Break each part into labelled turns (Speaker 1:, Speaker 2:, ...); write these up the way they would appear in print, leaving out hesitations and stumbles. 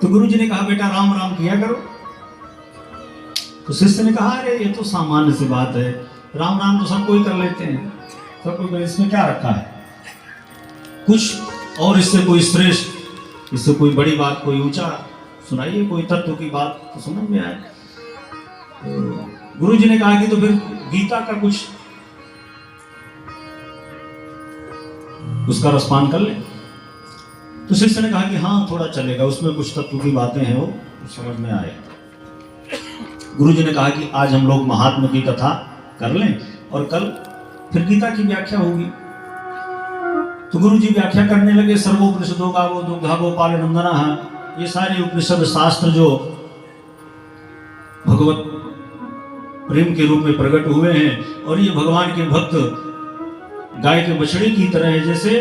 Speaker 1: तो गुरु जी ने कहा बेटा राम राम किया करो। तो शिष्य ने कहा अरे ये तो सामान्य सी बात है, राम राम तो सब कोई कर लेते हैं, सब कोई, इसमें क्या रखा है, कुछ और इससे कोई श्रेष्ठ, इससे कोई बड़ी बात, कोई ऊंचा सुनाइए, कोई तत्व की बात तो समझ में आए। तो गुरु जी ने कहा कि तो फिर गीता का कुछ उसका रसपान कर ले। तो शिष्य ने कहा कि हाँ थोड़ा चलेगा, उसमें कुछ तत्व की बातें हैं वो समझ में आए। गुरु जी ने कहा कि आज हम लोग महात्मा की कथा कर लें और कल फिर गीता की व्याख्या होगी। तो गुरु जी व्याख्या करने लगे। सर्वोपनिषदों का वो दुग्धा गोपाल नंदना, ये सारे उपनिषद शास्त्र जो भगवत प्रेम के रूप में प्रकट हुए हैं, और ये भगवान के भक्त गाय के बछड़े की तरह है, जैसे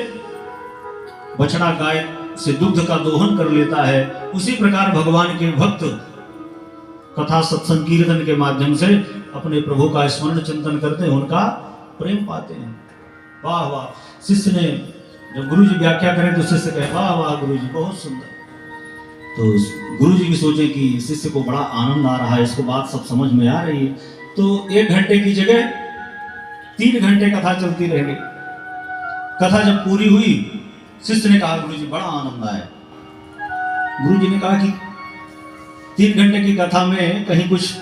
Speaker 1: बछड़ा गाय से दुग्ध का दोहन कर लेता है, उसी प्रकार भगवान के भक्त कथा सत्संग कीर्तन के माध्यम से अपने प्रभु का स्मरण चिंतन करते हैं, उनका प्रेम पाते हैं। वाह वाह। शिष्य ने जब गुरु जी व्याख्या करें तो शिष्य कहे वाह वाह गुरु जी बहुत सुंदर। तो गुरु जी भी सोचे कि शिष्य को बड़ा आनंद आ रहा है, इसको बात सब समझ में आ रही है। तो 1 घंटे की जगह 3 घंटे कथा चलती रही। कथा जब पूरी हुई, शिष्य ने कहा गुरु जी बड़ा आनंद आया। गुरु जी ने कहा कि 3 घंटे की कथा में कहीं कुछ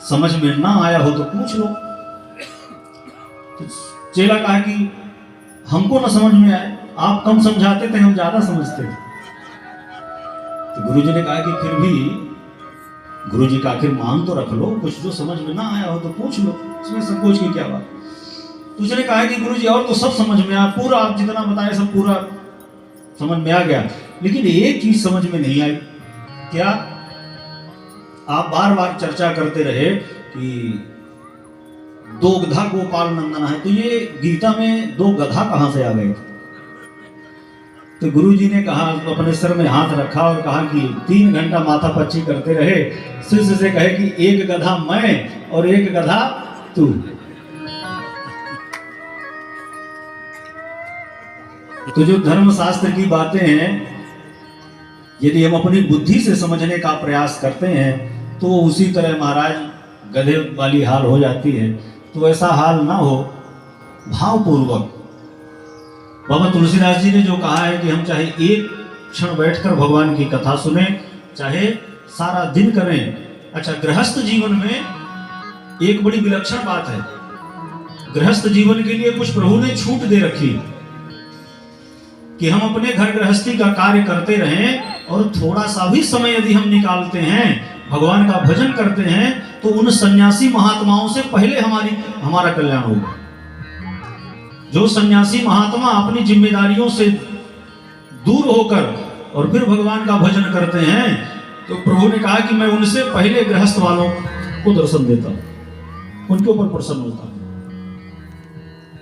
Speaker 1: समझ में ना आया हो तो पूछ लो। तो चेला कहा कि हमको ना समझ में आए, आप कम समझाते थे, हम ज्यादा समझते थे। तो गुरु जी ने कहा कि फिर भी गुरु जी का आखिर मान तो रख लो, कुछ जो समझ में ना आया हो तो पूछ लो, इसमें संकोच की क्या बात। तो उसने कहा कि गुरु जी और तो सब समझ में आया, पूरा आप जितना बताए सब पूरा समझ में आ गया, लेकिन एक चीज समझ में नहीं आई। क्या? आप बार बार चर्चा करते रहे कि 2 गधा गोपाल नंदना है, तो ये गीता में 2 गधा कहां से आ गए? तो गुरुजी ने कहा, अपने सर में हाथ रखा और कहा कि 3 घंटा माथा पच्ची करते रहे, शिष्य से कहे कि 1 गधा मैं और 1 गधा तू। तो जो धर्मशास्त्र की बातें हैं, यदि हम अपनी बुद्धि से समझने का प्रयास करते हैं तो उसी तरह महाराज गधे वाली हाल हो जाती है। तो ऐसा हाल ना हो, भावपूर्वक। बाबा तुलसीदास जी ने जो कहा है कि हम चाहे एक क्षण बैठकर भगवान की कथा सुने, चाहे सारा दिन करें। अच्छा, गृहस्थ जीवन में एक बड़ी विलक्षण बात है। गृहस्थ जीवन के लिए कुछ प्रभु ने छूट दे रखी कि हम अपने घर गृहस्थी का कार्य करते रहें, और थोड़ा सा भी समय यदि हम निकालते हैं, भगवान का भजन करते हैं, तो उन सन्यासी महात्माओं से पहले हमारा कल्याण होगा। जो सन्यासी महात्मा अपनी जिम्मेदारियों से दूर होकर और फिर भगवान का भजन करते हैं, तो प्रभु ने कहा कि मैं उनसे पहले गृहस्थ वालों को दर्शन देता हूं, उनके ऊपर प्रसन्न होता हूं।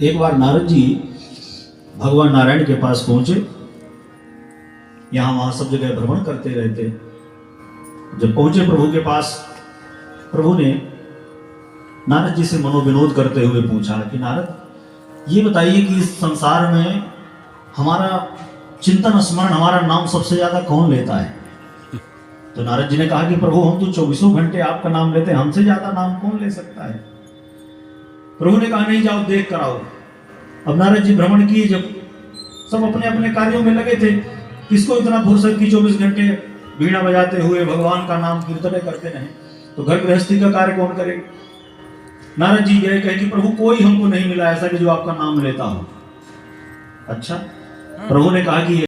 Speaker 1: एक बार नारद जी भगवान नारायण के पास पहुंचे, यहां वहां सब जगह भ्रमण करते रहते। जब पहुंचे प्रभु के पास, प्रभु ने नारद जी से मनोविनोद करते हुए पूछा कि नारद, ये बताइए कि इस संसार में हमारा चिंतन स्मरण, हमारा नाम सबसे ज्यादा कौन लेता है? तो नारद जी ने कहा कि प्रभु हम तो 24 घंटे आपका नाम लेते हैं, हमसे ज्यादा नाम कौन ले सकता है? प्रभु ने कहा नहीं, जाओ देख कर आओ। अब नारद जी भ्रमण किए, जब सब अपने अपने कार्यों में लगे थे, किसको इतना फुर्सत की 24 घंटे वीणा बजाते हुए भगवान का नाम कीर्तन करते रहे? तो घर गृहस्थी का कार्य कौन करे? नारद जी गए, कहे कि प्रभु कोई हमको नहीं मिला ऐसा कि जो आपका नाम लेता हो। अच्छा, प्रभु ने कहा कि